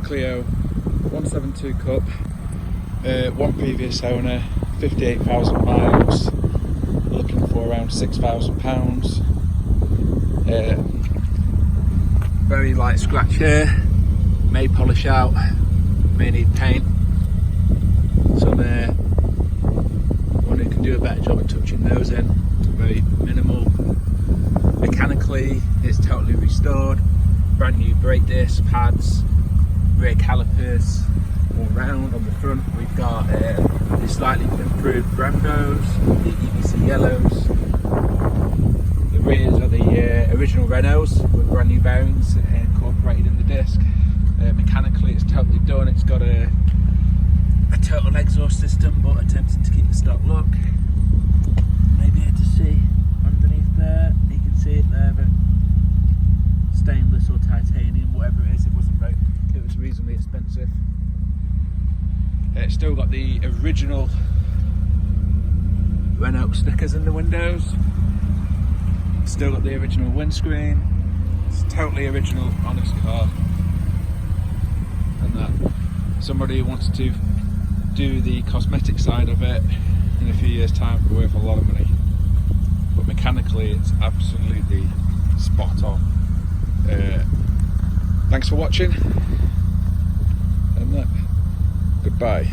Clio 172 Cup, one previous owner, 58,000 miles, looking for around £6,000. Very light scratch here, may polish out, may need paint. One who can do a better job at touching those in, very minimal. Mechanically, it's totally restored, brand new brake discs, pads, rear calipers, all round. On the front we've got the slightly improved Brembos, the EBC yellows. The rears are the original Renaults with brand new bearings incorporated in the disc. Mechanically it's totally done. It's got a total exhaust system, but attempted to keep the stock look. Maybe here to see underneath there, you can see it there, but stainless or titanium, whatever it is, it was reasonably expensive. It's still got the original Renault stickers in the windows, still got the original windscreen. It's totally original, honest car. And that somebody who wants to do the cosmetic side of it in a few years' time will be worth a lot of money, but mechanically it's absolutely spot on. Thanks for watching, and goodbye.